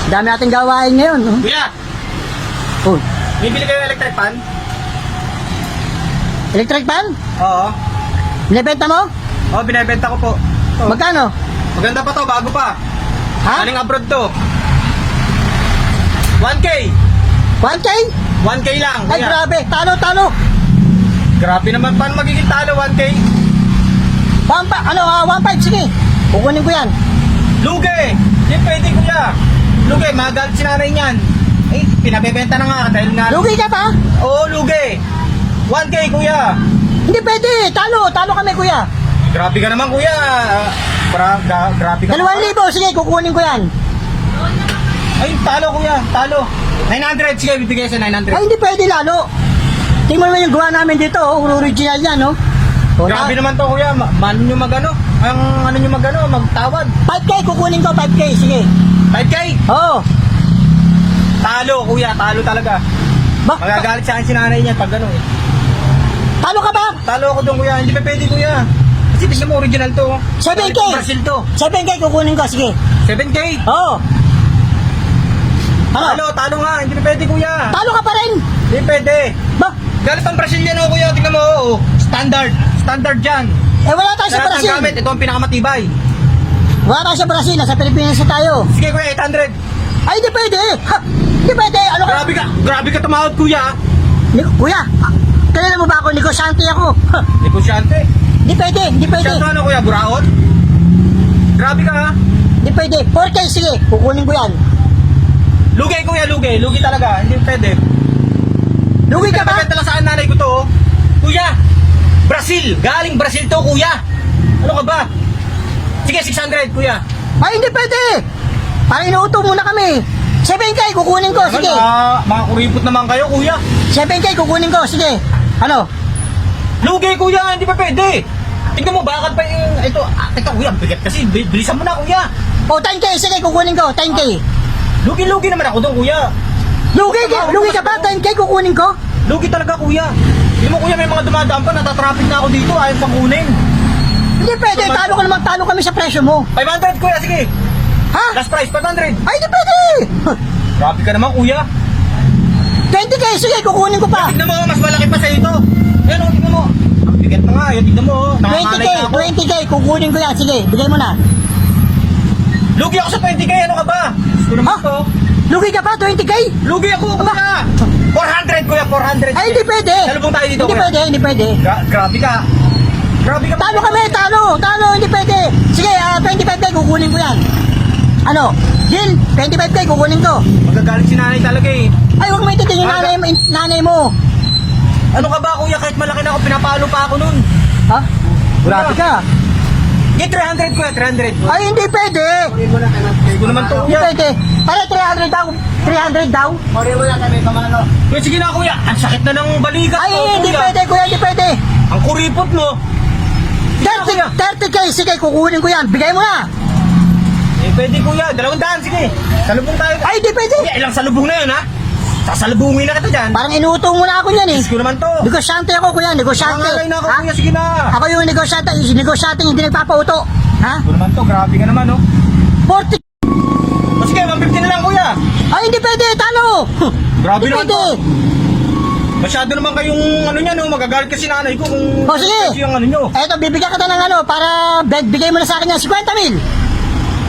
Dami nating gawain ngayon. No? Kuya, Oh. bibili kayo ng electric fan? Electric fan? Oo. Binibenta mo? Oo, binibenta ko po. Oh. Magkano? Maganda pa to, bago pa. Ha? Galing abroad to. 1K. 1K? 1K lang. Ay, kuya. grabe. Talo. Grabe naman, paano magiging talo 1K? 1.5, sige. Kukunin ko yan. Lugi! Hindi pwede kuya. Lugi, magalit si nanay niyan. Eh, pinabebenta na nga dahil nga... Lugi ka pa? Oo, lugi. 1K kuya. Hindi pwede. Talo kami, kuya. Grabe ka naman kuya. Grabe ka 2,000, sige, kukunin ko yan. Ay, talo kuya, talo. 900, sige, bibigay sa 900. Ay, hindi pwede lalo. Tingnan mo naman yung gawa namin dito, oh. Original yan, no? Oh, Grabe naman to kuya, man nyo magano, ang ano nyo magano, magtawad. 5K, kukunin ko, 5K, sige. 5K? Oo. Talo kuya, talo talaga. Magagalit sa akin si nanay niya pag ano eh. Talo ka ba? Talo ako doon kuya, hindi pa pwede kuya. Kasi tignan mo, original to. 7K. Brazil to. 7K, kukunin ko, sige. 7K? Oo. Ano? Talo nga, hindi pa pwede kuya. Talo ka pa rin. Hindi pwede. Ba? Galit ang Brazilian oh kuya, tignan mo oh. Standard dyan. Eh, wala tayo sa Lahat ng Brazil. gamit, ito ang pinakamatibay. Wala tayo sa Brazil, nasa Pilipinas na tayo. Sige kuya, 800. Ay, hindi pwede. Ha, hindi pwede. Ano ka? Grabe ka tumawad kuya. Kuya, kilala mo ba ako? Negosyante ako. Ha, Negosyante. hindi pwede. Negosyante ano kuya, buraot? Grabe ka ha. Hindi pwede. 4K, sige. Kukunin ko yan. Lugi kuya, lugi. Lugi talaga, hindi pwede. Lugi ka ba? Pinabenta lang sa nanay ko to oh. Kuya, Brazil. Galing Brazil to kuya. Ano ka ba? Sige, 600 kuya. Ay, hindi pwede. Parang inuuto muna kami. 7K, kukunin ko. Sige. Mga kuripot naman kayo kuya. 7K, kukunin ko. Sige. Ano? Lugi kuya, hindi pa pwede. Tignan mo, bakit pa yung... Ito kuya, bigat kasi. Bilisan mo na kuya. O, 10K. Sige, kukunin ko. 10K. Lugi-lugi naman ako doon kuya. Lugi ka ba? 10K, kukunin ko? Lugi talaga kuya. Hindi mo kuya, may mga dumadaan pa, natatraffic na ako dito, ayaw pang kunin. Hindi pwede. Talo kami sa presyo mo. 500 kuya, sige. Ha? Last price, 500. Ay, hindi pwede. Grabe ka naman kuya. 20K, sige, kukunin ko pa. Tignan mo, mas malaki pa sa ito. Ayan o, tignan mo. Ang bigat na nga, yun, tignan mo. 20K, 20K, kukunin ko yan. Sige, bigay mo na. Lugi ako sa 20K, ano ka ba? Gusto naman Ha? to. Lugi ka pa, 20K? Lugi ako kuya. 400 kuya, 400. Ay, hindi pwede. Salubong tayo dito Hindi kuya. pwede, hindi pwede. Grabe ka. Grabe ka. Talo kami, talo, hindi pwede. Sige, 25K, kukunin ko yan. Ano? Deal, 25K, kukunin ko. Magagalit si nanay talaga eh. Ay, huwag mo ititin yung nanay mo. Ano ka ba kuya, kahit malaki na ako, pinapalo pa ako nun. Ha? Grabe ka. Get 300 kuya, 300. Ay, hindi pwede. Hindi ko naman to Hindi kuya. pwede. Para 300 daw. 300 daw. Kuya, sige na kuya, ang sakit na ng balikat Ay, ko hindi kuya. pwede, kuya, hindi pwede. Ang kuripot mo. 30K, sige, kukunin ko yan. Bigay mo na. Eh, pwede kuya, 200, sige. Salubong tayo. Ay, hindi pwede. Kuya, ilang salubong na yun ha? Sasalubungin na kita dyan. Parang inuto mo na ako niyan eh. Diyos ko naman to. Negosyante ako, kuya, negosyante. Nangalay na ako Ha? kuya, sige na. Ako yung negosyante, hindi nagpapauto. Ha? Diyos ko naman to, grabe ka naman oh. 40. O sige, 150 na lang kuya. Ay, hindi pwede, talo. Grabe Hindi naman pwede. to. Masyado naman kayong ano niya no, magagalit kasi nanay ko kung O, sige. kasi yung ano nyo. Eto, bibigyan kita ng ano, para bigay mo na sa akin yan, 50 mil.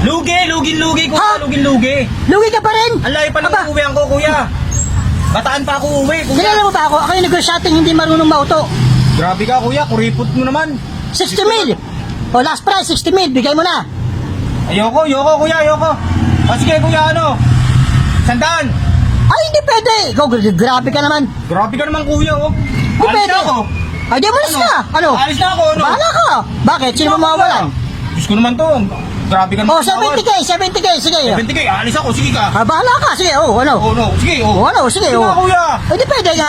Lugi kuya, Ha? lugi. Lugi ka pa rin. Ang layo pa ng Aba, uuwihan ko kuya. Bataan pa ako uwi kuya. kilala mo ba ako? Ako yung negosyante, hindi marunong mauto. Grabe ka kuya, kuripot mo naman. 60 mil. O, last price, 60 mil. Bigay mo na. Ayoko kuya, ayoko. O sige kuya, ano? 100. Ay, hindi pwede. Ikaw, grabe ka naman. Grabe ka naman kuya oh. Hindi Alis pwede. na ako. Ay, di mo na. Ano? Alis na ako, ano? Bahala ka. Bakit? Sino mo mawawalan? Diyos ko naman to. Grabe ka O, naman. 70K, sige. 70K, alis ako, sige ka. Bahala ka. Sige, ano? Oh no, sige, O, ano? Sige, Sige na, kuya. Ay, di pwede nga.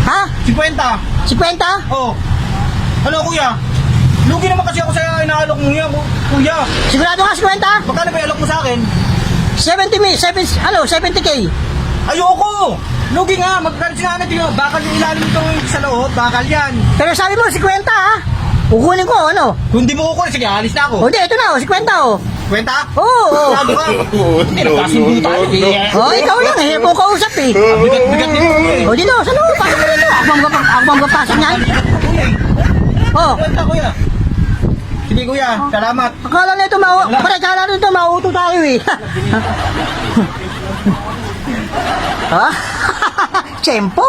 Ha? 50. 50? Oh. Ano kuya? Lugi naman kasi ako sa inaalok mo yan, kuya. Sigurado nga 50? Magkano ba ialok mo sa akin? 70 mil, 70K. Ayoko! Lugi nga, magkano sinanay yun. Bakal yung ilalim ito sa loob, bakal yan. Pero sabi mo, 50 ha? Kukunin ko, ano? Kung di mo kukunin, sige, alis na O, ako. di, ito na, 50 o. 50? Oo. Lalo ka. Hindi, No, nagkasundo tayo. Oh, ikaw lang eh. Kung kausap eh. Bigat-bigat nito. O, dito. Saan mo? Pasok mo dito. Ako bang papasok niyan? Oh. 50 kuya. Sige kuya, salamat. Akala nito pare, akala nito mauto tayo eh. Ha? Tiyempo.